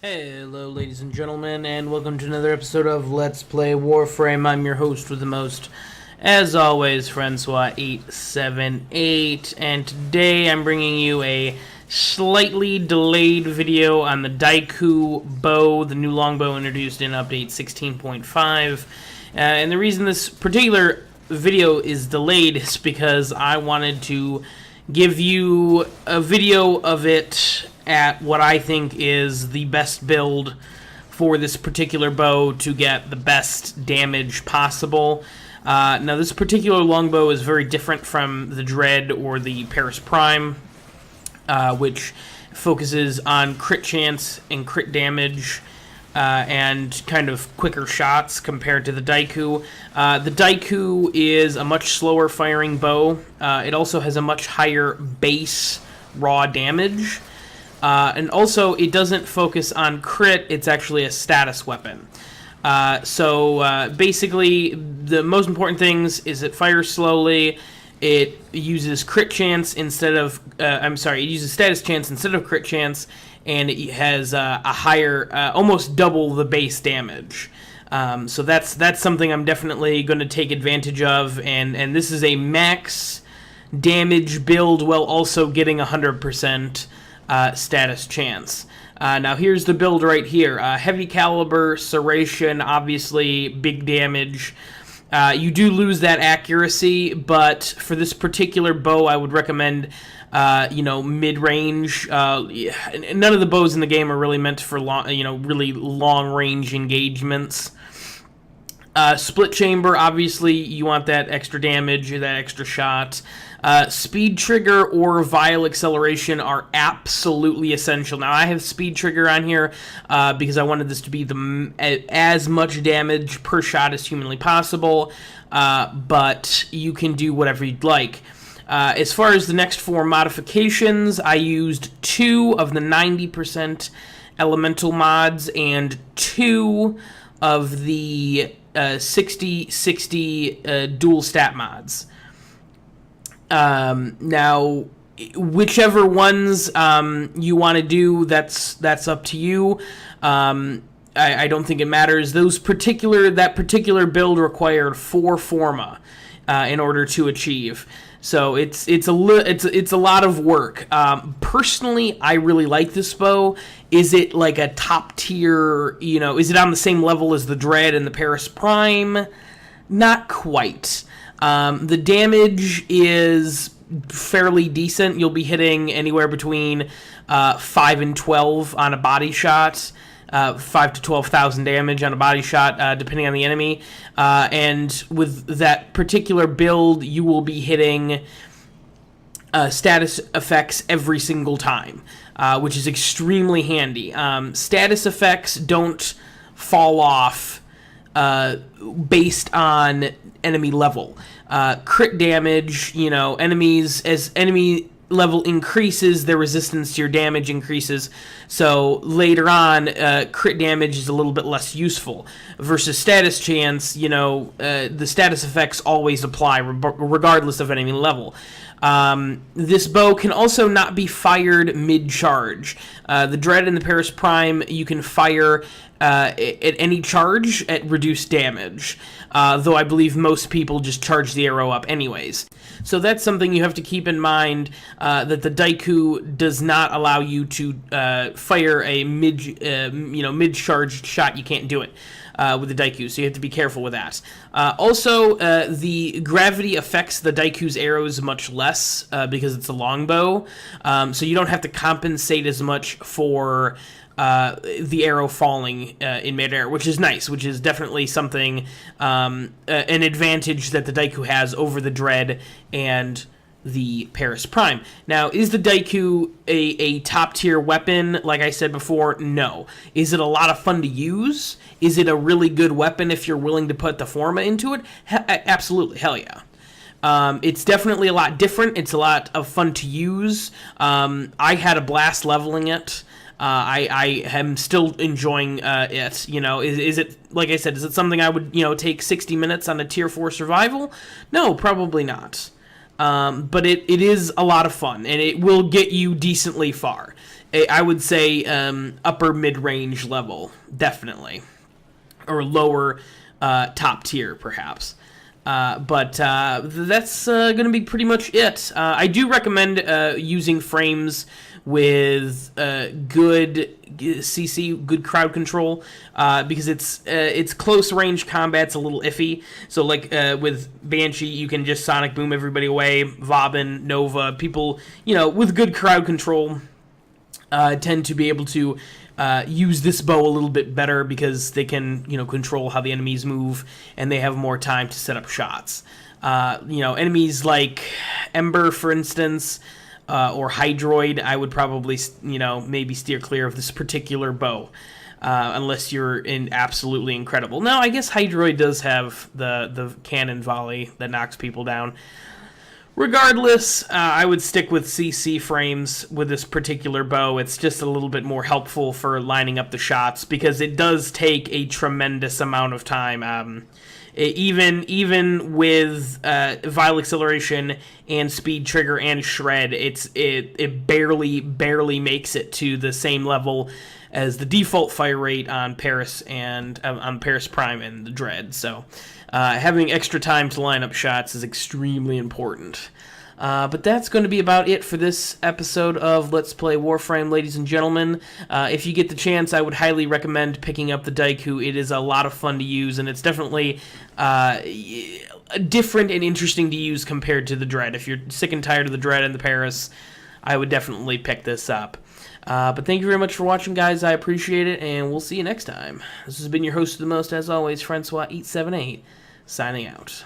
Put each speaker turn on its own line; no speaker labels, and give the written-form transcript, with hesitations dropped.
Hello, ladies and gentlemen, and welcome to another episode of Let's Play Warframe. I'm your host with the most, as always, Francois878, and today I'm bringing you a slightly delayed video on the Daikyu bow, the new longbow introduced in Update 16.5. And the reason this particular video is delayed is because I wanted to give you a video of it at what I think is the best build for this particular bow to get the best damage possible. Now, this particular longbow is very different from the Dread or the Paris Prime, which focuses on crit chance and crit damage and kind of quicker shots compared to the Daikyu. The Daikyu is a much slower firing bow. It also has a much higher base raw damage. And also, it doesn't focus on crit, it's actually a status weapon. So basically, the most important things is it fires slowly, it uses crit chance instead of, it uses status chance instead of crit chance, and it has a higher, almost double the base damage. So that's something I'm definitely going to take advantage of, and this is a max damage build while also getting 100% status chance. Now here's the build right here. Heavy caliber, serration, obviously big damage. You do lose that accuracy, but for this particular bow, I would recommend, mid-range. None of the bows in the game are really meant for really long-range engagements. Split chamber, obviously, you want that extra damage, that extra shot. Speed trigger or vial acceleration are absolutely essential. Now, I have speed trigger on here because I wanted this to be as much damage per shot as humanly possible, but you can do whatever you'd like. As far as the next four modifications, I used 2 of the 90% elemental mods and 2 of the 60-60 dual stat mods. Now, whichever ones you want to do, that's up to you. I don't think it matters. That particular build required 4 Forma in order to achieve. So it's a lot of work. Personally, I really like this bow. Is it like a top tier? Is it on the same level as the Dread and the Paris Prime? Not quite. The damage is fairly decent. You'll be hitting anywhere between 5 and 12 on a body shot. 5 to 12,000 damage on a body shot, depending on the enemy. And with that particular build, you will be hitting status effects every single time, which is extremely handy. Status effects don't fall off based on enemy level. Crit damage, as enemy level increases, their resistance to your damage increases, so later on, crit damage is a little bit less useful. Versus status chance, the status effects always apply regardless of enemy level. This bow can also not be fired mid-charge. The Dread and the Paris Prime, you can fire at any charge at reduced damage, though I believe most people just charge the arrow up anyways. So that's something you have to keep in mind, that the Daikyu does not allow you to fire a mid-charged shot. You can't do it with the Daikyu, so you have to be careful with that. Also, the gravity affects the Daikyu's arrows much less because it's a longbow, so you don't have to compensate as much for the arrow falling in midair, which is nice, which is definitely something, an advantage that the Daikyu has over the Dread and the Paris Prime. Now, is the Daikyu a top-tier weapon? Like I said before, no. Is it a lot of fun to use? Is it a really good weapon if you're willing to put the Forma into it? Absolutely, hell yeah. It's definitely a lot different. It's a lot of fun to use. I had a blast leveling it. I am still enjoying it. Is it, like I said, is it something I would take 60 minutes on a tier 4 survival? No, probably not. but it is a lot of fun, and it will get you decently far. I would say upper mid-range level, definitely. Or lower top tier, perhaps. But that's going to be pretty much it. I do recommend using frames with good CC, good crowd control, because it's close range combat's a little iffy. So like with Banshee, you can just sonic boom everybody away. Vauban, Nova, people with good crowd control tend to be able to use this bow a little bit better because they can, control how the enemies move, and they have more time to set up shots. Enemies like Ember, for instance, or Hydroid, I would probably, maybe steer clear of this particular bow, unless you're absolutely incredible. Now, I guess Hydroid does have the cannon volley that knocks people down. Regardless, I would stick with CC frames with this particular bow. It's just a little bit more helpful for lining up the shots because it does take a tremendous amount of time. Even with Vile Acceleration and Speed Trigger and Shred, it barely makes it to the same level as the default fire rate on Paris and on Paris Prime and the Dread. So having extra time to line up shots is extremely important. But that's going to be about it for this episode of Let's Play Warframe, ladies and gentlemen. If you get the chance, I would highly recommend picking up the Daikyu. It is a lot of fun to use, and it's definitely different and interesting to use compared to the Dread. If you're sick and tired of the Dread and the Paris, I would definitely pick this up. But thank you very much for watching, guys. I appreciate it, and we'll see you next time. This has been your host of the most, as always, Francois878, signing out.